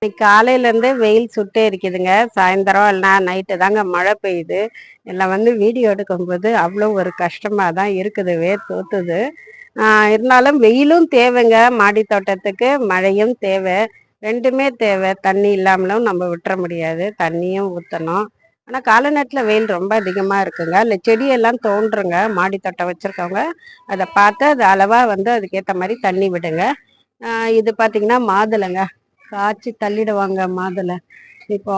இன்னைக்கு காலையில இருந்தே வெயில் சுட்டே இருக்குதுங்க. சாயந்தரம் இல்லைனா நைட்டு தாங்க மழை பெய்யுது. எல்லாம் வீடியோ எடுக்கும்போது அவ்வளோ ஒரு கஷ்டமா தான் இருக்குது. தோத்துது. இருந்தாலும் வெயிலும் தேவைங்க. மாடி தோட்டத்துக்கு மழையும் தேவை. ரெண்டுமே தேவை. தண்ணி இல்லாமலும் நம்ம விட்டுற முடியாது. தண்ணியும் ஊற்றணும். ஆனால் காலை நேரத்தில் வெயில் ரொம்ப அதிகமாக இருக்குங்க. இல்லை செடியெல்லாம் தோன்றுங்க. மாடி தோட்டம் வச்சுருக்கவங்க அதை பார்த்து அது அளவாக அதுக்கேற்ற மாதிரி தண்ணி விடுங்க. இது பார்த்தீங்கன்னா மாதுளைங்க. காய்ச்சி தள்ளிடுவாங்க மாதுளை. இப்போ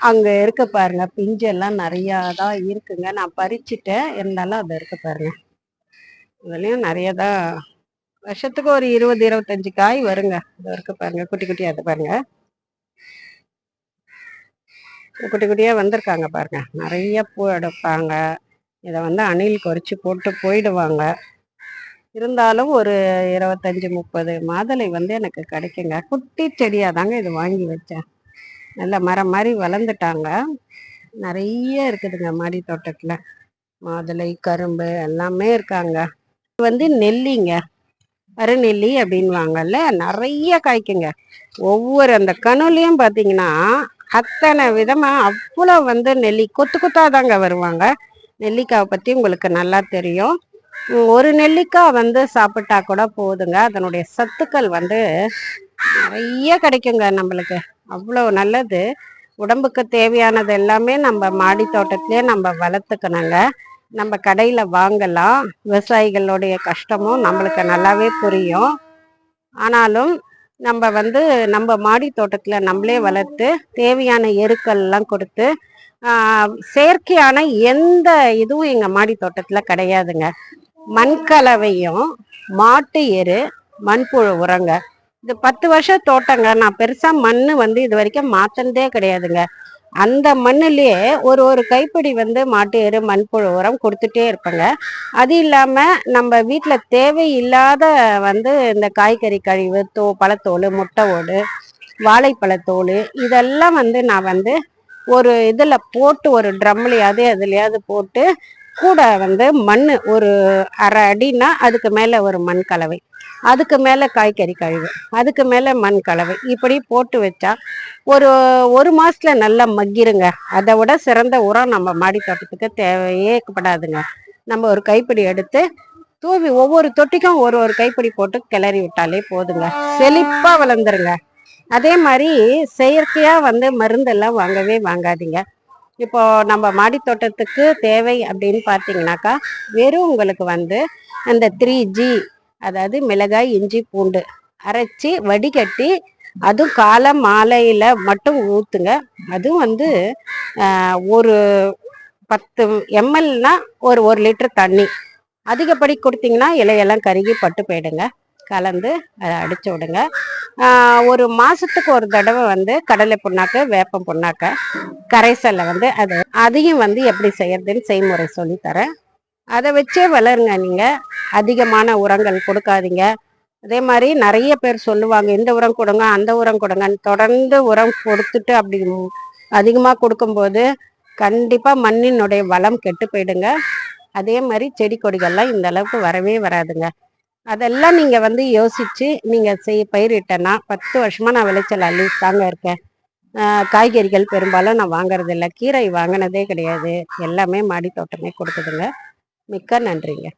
அங்க இருக்க பாருங்க, பிஞ்சு எல்லாம் நிறையா தான் இருக்குங்க. நான் பறிச்சுட்டேன். இருந்தாலும் அது இருக்கு பாருங்க. இதுலயும் நிறைய தான். வருஷத்துக்கு ஒரு 20-25 காய் வருங்க. இது இருக்கு பாருங்க, குட்டி குட்டியா அது பாருங்க. குட்டி குட்டியா வந்திருக்காங்க பாருங்க. நிறைய பூ எடுப்பாங்க. இதை அணில் கொறிச்சு போட்டு போயிடுவாங்க. இருந்தாலும் ஒரு 25-30 மாதுளை எனக்கு கிடைக்குங்க. குட்டி செடியா தாங்க இது வாங்கி வச்சேன். நல்ல மரம் மாதிரி வளர்ந்துட்டாங்க. நிறைய இருக்குதுங்க மாடி தோட்டத்துல. மாதுளை, கரும்பு எல்லாமே இருக்காங்க. இது நெல்லிங்க. அருநெல்லி அப்படின்வாங்கல்ல, நிறைய காய்க்குங்க. ஒவ்வொரு அந்த கணுலையும் பார்த்தீங்கன்னா அத்தனை விதமா அவ்வளோ நெல்லி கொத்து கொத்தாதாங்க வருவாங்க. நெல்லிக்காவை பற்றி உங்களுக்கு நல்லா தெரியும். ஒரு நெல்லிக்காய் சாப்பிட்டா கூட போதுங்க. அதனுடைய சத்துக்கள் நிறைய கிடைக்குங்க நம்மளுக்கு. அவ்வளோ நல்லது. உடம்புக்கு தேவையானது எல்லாமே நம்ம மாடி தோட்டத்திலே நம்ம வளர்த்துக்கணுங்க. நம்ம கடையில் வாங்கலாம். விவசாயிகளுடைய கஷ்டமும் நம்மளுக்கு நல்லாவே புரியும். ஆனாலும் நம்ம நம்ம மாடி தோட்டத்தில் நம்மளே வளர்த்து தேவையான எருக்கள்லாம் கொடுத்து செயற்கையான எந்த இதுவும் எங்கள் மாடி தோட்டத்தில் கிடையாதுங்க. மண்கலவையும் மாட்டு எரு, மண்புழு உரங்க. இது 10 வருஷம் தோட்டங்க. நான் பெருசா மண்ணு இது வரைக்கும் மாத்தினதே கிடையாதுங்க. அந்த மண்ணுலயே ஒரு கைப்பிடி மாட்டு எரு, மண்புழு உரம் கொடுத்துட்டே இருப்பேங்க. அது இல்லாம நம்ம வீட்டுல தேவையில்லாத இந்த காய்கறி கழிவு, பழத்தோல், முட்டை ஓடு, வாழைப்பழத்தோல் இதெல்லாம் நான் ஒரு இதுல போட்டு, ஒரு ட்ரம்லையாவது எதுலையாவது போட்டு கூட மண் ஒரு அரை அடினா அதுக்கு மேல ஒரு மண் கலவை, அதுக்கு மேல காய்கறி கழிவு, அதுக்கு மேல மண் கலவை, இப்படி போட்டு வச்சா ஒரு மாசத்துல நல்லா மக்கிருங்க. அதை விட சிறந்த உரம் நம்ம மாடி தோட்டத்துக்கு தேவையே படாதுங்க. நம்ம ஒரு கைப்பிடி எடுத்து தூவி ஒவ்வொரு தொட்டிக்கும் ஒரு கைப்பிடி போட்டு கிளறி விட்டாலே போதுங்க. செழிப்பா வளர்ந்துருங்க. அதே மாதிரி செயற்கையா மருந்தெல்லாம் வாங்கவே வாங்காதீங்க. இப்போ நம்ம மாடி தோட்டத்துக்கு தேவை அப்படின்னு பார்த்தீங்கன்னாக்கா, வெறும் உங்களுக்கு அந்த 3G, அதாவது மிளகாய், இஞ்சி, பூண்டு அரைச்சி வடிகட்டி அதுவும் காலை மாலையில மட்டும் ஊத்துங்க. அதுவும் ஒரு 10 mlனா ஒரு லிட்டர் தண்ணி. அதிகப்படி கொடுத்தீங்கன்னா இலையெல்லாம் கருகி பட்டு போயிடுங்க. கலந்து அதை அடிச்சு விடுங்க. ஒரு மாசத்துக்கு ஒரு தடவை கடலை புண்ணாக்கு, வேப்பம் புண்ணாக்க கரைசல்ல அதையும் எப்படி செய்யறதுன்னு செய்முறை சொல்லித்தரேன். அதை வச்சே வளருங்க. நீங்க அதிகமான உரங்கள் கொடுக்காதீங்க. அதே மாதிரி நிறைய பேர் சொல்லுவாங்க, இந்த உரம் கொடுங்க, அந்த உரம் கொடுங்கன்னு. தொடர்ந்து உரம் கொடுத்துட்டு அப்படி அதிகமா கொடுக்கும்போது கண்டிப்பா மண்ணினுடைய வளம் கெட்டு போயிடுங்க. அதே மாதிரி செடி கொடிகள்லாம் இந்த அளவுக்கு வரவே வராதுங்க. அதெல்லாம் நீங்க யோசிச்சு நீங்க பயிரிட்டனா 10 வருஷமா நான் விளைச்சல் அள்ளிட்டு தாங்க இருக்கேன். காய்கறிகள் பெரும்பாலும் நான் வாங்குறது இல்லை. கீரை வாங்கினதே கிடையாது. எல்லாமே மாடி தோட்டமே கொடுக்குதுங்க. மிக்க நன்றிங்க.